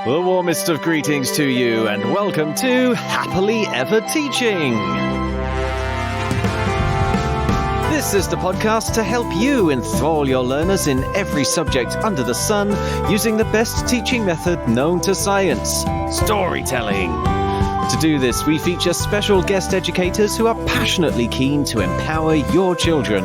The warmest of greetings to you, and welcome to Happily Ever Teaching. This is the podcast to help you enthrall your learners in every subject under the sun using the best teaching method known to science, storytelling. To do this, we feature special guest educators who are passionately keen to empower your children.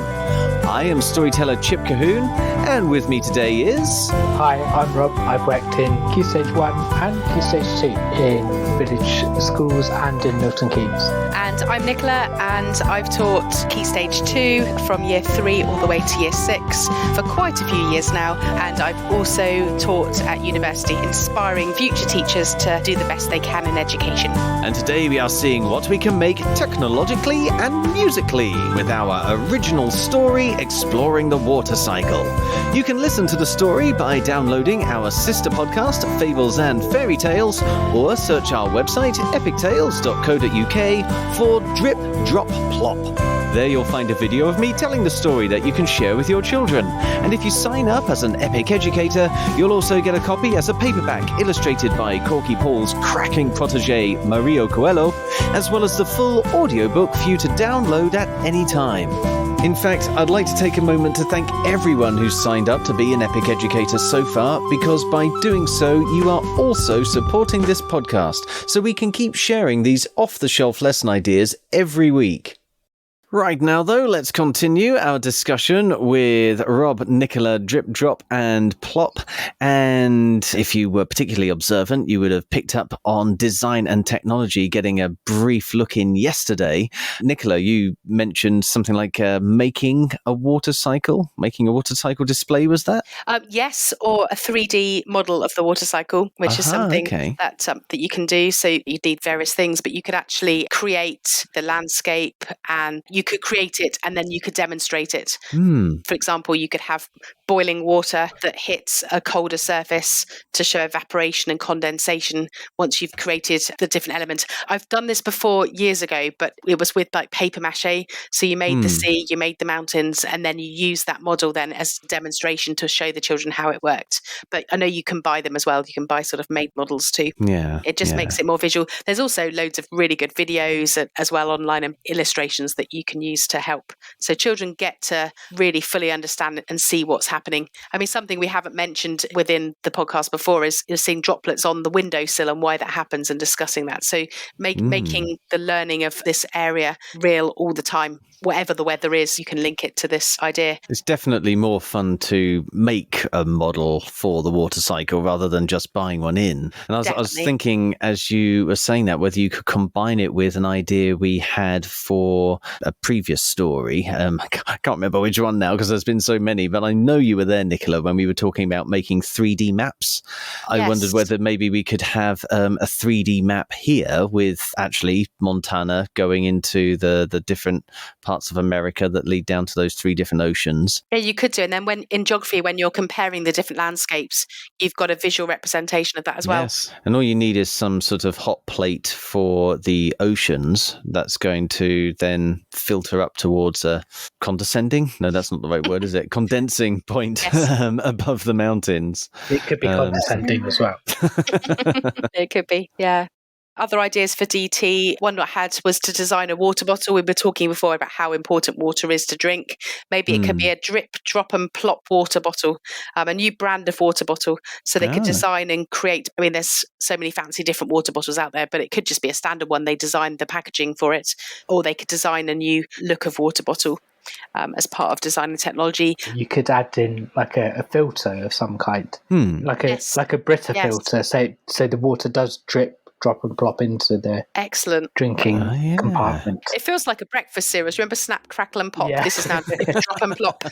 I am storyteller Chip Cahoon, and with me today is... Hi, I'm Rob. I've worked in Key Stage 1 and Key Stage 2 in village schools and in Milton Keynes. And I'm Nicola, and I've taught Key Stage 2 from Year 3 all the way to Year 6 for quite a few years now. And I've also taught at university, inspiring future teachers to do the best they can in education. And today we are seeing what we can make technologically and musically with our original story exploring the water cycle. You can listen to the story by downloading our sister podcast, Fables and Fairy Tales, or search our website, epictales.co.uk, for Drip, Drop, Plop. There you'll find a video of me telling the story that you can share with your children. And if you sign up as an Epic Educator, you'll also get a copy as a paperback illustrated by Corky Paul's cracking protege, Mario Coelho, as well as the full audiobook for you to download at any time. In fact, I'd like to take a moment to thank everyone who's signed up to be an Epic Educator so far, because by doing so, you are also supporting this podcast, so we can keep sharing these off-the-shelf lesson ideas every week. Right now, though, let's continue our discussion with Rob, Nicola, Drip, Drop, and Plop. And if you were particularly observant, you would have picked up on design and technology, getting a brief look in yesterday. Nicola, you mentioned something like making a water cycle display, was that? Yes, or a 3D model of the water cycle, which is something that you can do. So you need various things, but you could actually create the landscape, and you could create it and then you could demonstrate it. For example, you could have boiling water that hits a colder surface to show evaporation and condensation once you've created the different elements. I've done this before years ago, but it was with like paper mache. So you made the sea, you made the mountains, and then you use that model then as a demonstration to show the children how it worked. But I know you can buy them as well. You can buy sort of made models too. Yeah. It just makes it more visual. There's also loads of really good videos as well online and illustrations that you can use to help. So children get to really fully understand and see what's happening. I mean, something we haven't mentioned within the podcast before is seeing droplets on the windowsill and why that happens and discussing that. So making the learning of this area real all the time. Whatever the weather is, you can link it to this idea. It's definitely more fun to make a model for the water cycle rather than just buying one in. And I was thinking, as you were saying that, whether you could combine it with an idea we had for a previous story. I can't remember which one now because there's been so many, but I know you were there, Nicola, when we were talking about making 3D maps. I wondered whether maybe we could have a 3D map here with actually Montana going into the different parts of America that lead down to those three different oceans. Yeah, you could do. And then when in geography, when you're comparing the different landscapes, you've got a visual representation of that as well. Yes. And all you need is some sort of hot plate for the oceans that's going to then filter up towards a condescending. No, that's not the right word, is it? Condensing point above the mountains. It could be condescending as well. It could be, yeah. Other ideas for DT, one I had was to design a water bottle. We were talking before about how important water is to drink. Maybe it could be a drip, drop and plop water bottle, a new brand of water bottle. So they could design and create, I mean, there's so many fancy different water bottles out there, but it could just be a standard one. They designed the packaging for it, or they could design a new look of water bottle. As part of designing technology. You could add in like a filter of some kind, like a Brita filter, so the water does drip, drop and plop into the drinking compartment. It feels like a breakfast series. Remember Snap, Crackle and Pop? Yeah. This is now Drop and Plop.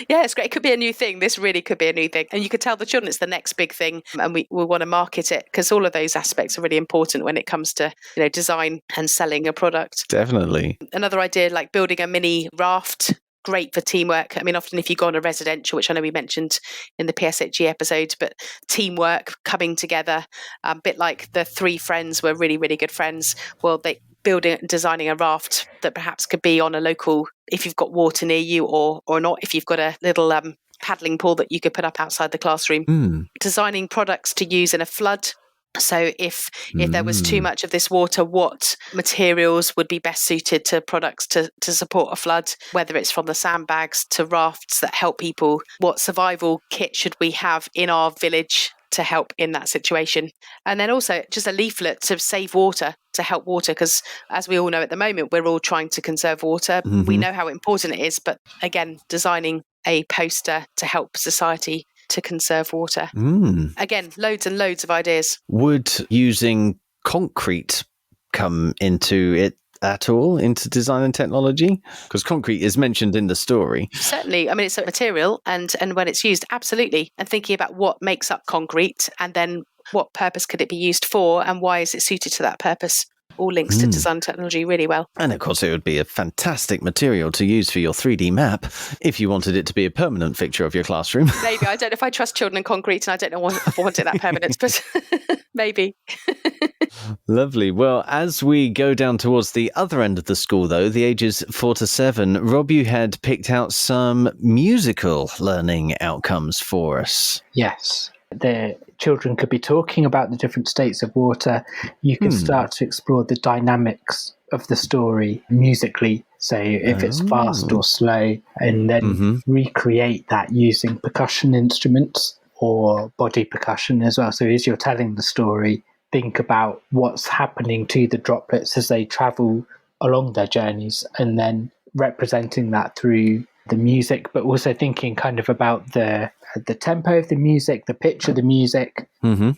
Yeah, it's great. It could be a new thing. This really could be a new thing. And you could tell the children it's the next big thing, and we want to market it because all of those aspects are really important when it comes to design and selling a product. Definitely. Another idea like building a mini raft. Great for teamwork. I mean, often if you go on a residential, which I know we mentioned in the PSHE episode, but teamwork, coming together, a bit like the three friends were really, really good friends. Well, designing a raft that perhaps could be on a local, if you've got water near you or not, if you've got a little paddling pool that you could put up outside the classroom. Designing products to use in a flood. So if there was too much of this water, what materials would be best suited to products to support a flood, whether it's from the sandbags to rafts that help people? What survival kit should we have in our village to help in that situation? And then also just a leaflet to save water, to help water, because as we all know at the moment, we're all trying to conserve water. We know how important it is, but again, designing a poster to help society to conserve water. Again, loads and loads of ideas. Would using concrete come into it at all, into design and technology? Because concrete is mentioned in the story. Certainly. I mean, it's a material, and when it's used, absolutely. And thinking about what makes up concrete, and then what purpose could it be used for, and why is it suited to that purpose? All links to design technology really well. And of course, it would be a fantastic material to use for your 3D map if you wanted it to be a permanent fixture of your classroom. Maybe. I don't know if I trust children in concrete, and I don't know if I want it that permanent, but maybe. Lovely. Well, as we go down towards the other end of the school, though, the ages 4 to 7, Rob, you had picked out some musical learning outcomes for us. Yes. The children could be talking about the different states of water. You could start to explore the dynamics of the story musically, say if it's fast or slow, and then recreate that using percussion instruments or body percussion as well. So as you're telling the story, think about what's happening to the droplets as they travel along their journeys, and then representing that through the music, but also thinking kind of about the tempo of the music, the pitch of the music.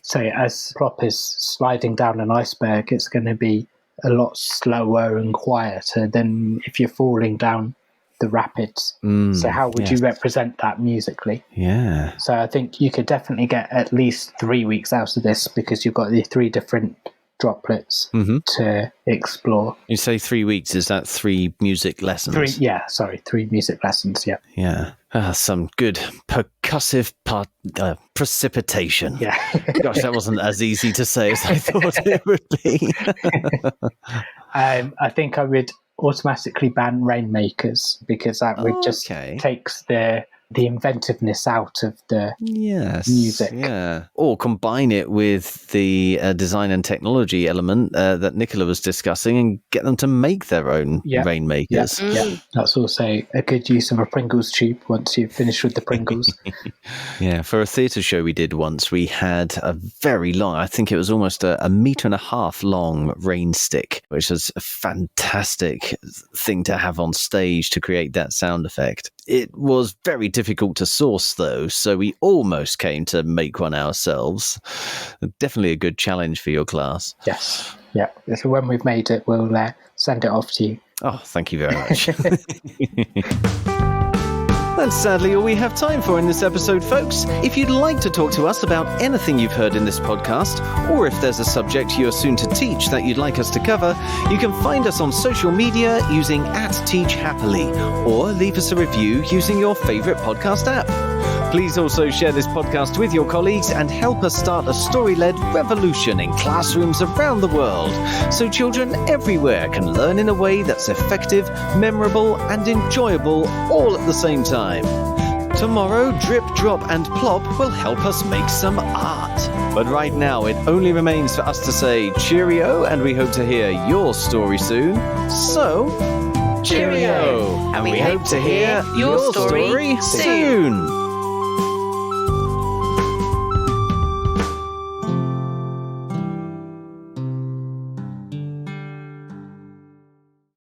So as Plop is sliding down an iceberg, it's going to be a lot slower and quieter than if you're falling down the rapids. So how would you represent that musically? Yeah. So I think you could definitely get at least 3 weeks out of this, because you've got the 3 different droplets to explore. You say 3 weeks, is that 3 music lessons? 3 music lessons, yeah. Yeah. Some good percussive precipitation. Yeah. Gosh, that wasn't as easy to say as I thought it would be. I think I would automatically ban rainmakers, because that would just takes the inventiveness out of the music. Yeah. Or combine it with the design and technology element that Nicola was discussing, and get them to make their own rainmakers. Yeah, that's also a good use of a Pringles tube once you've finished with the Pringles. Yeah, for a theatre show we did once, we had a very long, I think it was almost a 1.5 meter long rain stick, which was a fantastic thing to have on stage to create that sound effect. It was very difficult to source, though, so we almost came to make one ourselves. Definitely a good challenge for your class. Yes. Yeah. So when we've made it, we'll send it off to you. Oh, thank you very much. That's sadly all we have time for in this episode, folks. If you'd like to talk to us about anything you've heard in this podcast, or if there's a subject you're soon to teach that you'd like us to cover, you can find us on social media using @TeachHappily, or leave us a review using your favourite podcast app. Please also share this podcast with your colleagues and help us start a story-led revolution in classrooms around the world, so children everywhere can learn in a way that's effective, memorable, and enjoyable all at the same time. Tomorrow, Drip, Drop, and Plop will help us make some art. But right now, it only remains for us to say cheerio, and we hope to hear your story soon. So, cheerio! And we hope to hear your story soon.